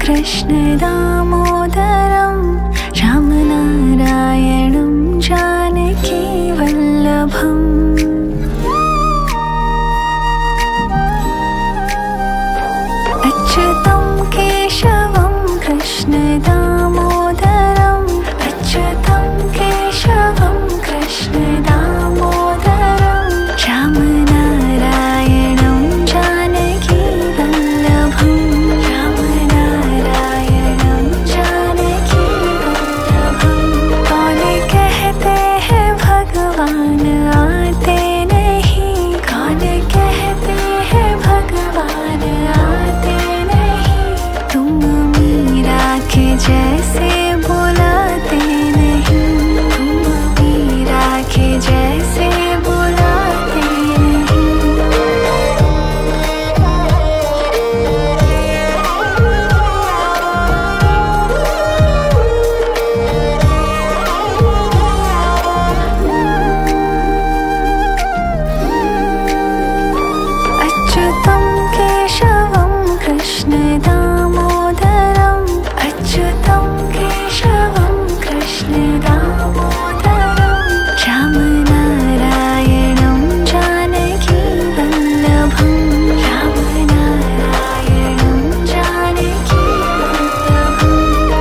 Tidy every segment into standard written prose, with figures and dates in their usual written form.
कृष्ण दामोदरं रामनारायणं जानकी वल्लभम् अच्युतं केशवं कृष्ण दामोदरं अच्युतं केशवं कृष्ण दामोदरं रामनारायणं जानकी वल्लभम् जैसे बुलाते नहीं तुम मीरा के जैसे बुलाते अच्युतं केशवं कृष्ण दामोदरं अच्युतं केशवं कृष्ण दामोदरं रामनारायणं जानकी वल्लभं रामनारायणं जानकी वल्लभं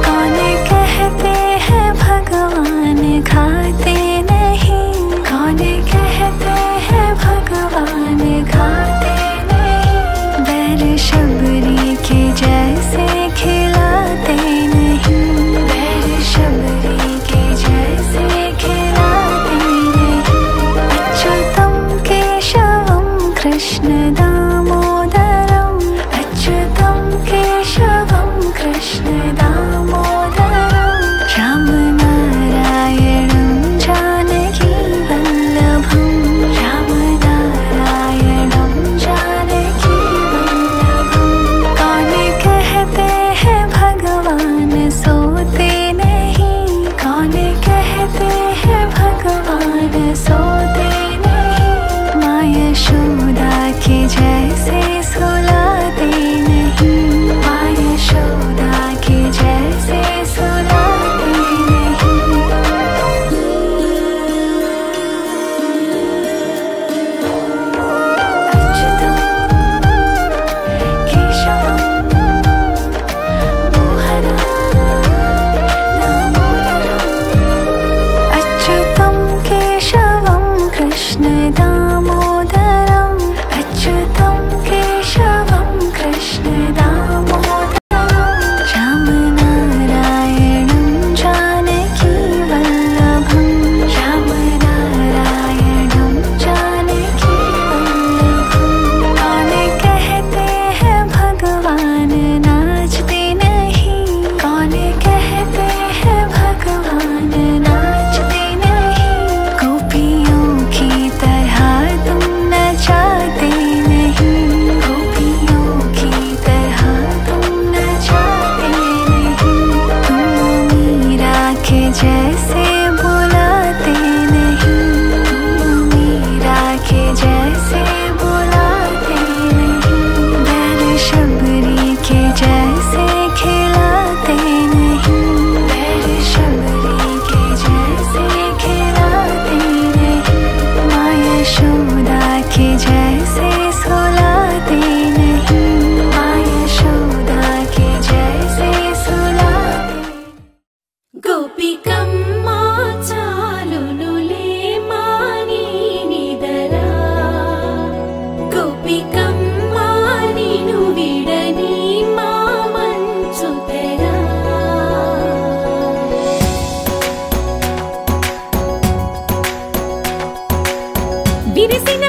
कौन कहते हैं भगवान खाते नहीं कौन कहते हैं भगवान खाते नहीं बैर शबरी के जैसे खिलाते नहीं बैर शबरी के जैसे खिलाते नहीं अच्युतं केशवं कृष्ण दामोदरं अच्युतं केशवं कृष्ण दामोदरं रामनारायणं जानकी वल्लभं रामनारायणं जानकी वल्लभं कौन कहते हैं भगवान सोते नहीं कौन कहते हैं भगवान सोते नहीं माँ यशोदा के जैसे सुलाते नहीं माँ यशोदा के जैसे सुलाते नहीं अच्युतं केशवं अच्युतं केशवं कृष्ण दामोदरं अच्युतं केशवं कृष्ण दामोदरं रामनारायणं जानकी वल्लभं रामनारायणं जानकी वल्लभं कौन कहते हैं भगवान नाचते नहीं कौन कहते हैं भगवान नाचते नहीं गोपियों की तरह तुम नचाते नहीं गोपियों की तरह तुम नचाते नहीं तुम मीरा के जैसे बुलाते नहीं तुम मीरा के जैसे बुलाते नहीं बैर शबरी के जैसे खिलाते नहीं बैर शबरी के जैसे खिलाते नहीं माँ यशोदा के जैसे सुलाते नहीं माँ यशोदा के जैसे सुलाते गोपिकम्मा चालुनुले मानी निदरा गोपिकम्मा निनु विडनी मा मंचुतेरा विरिसिन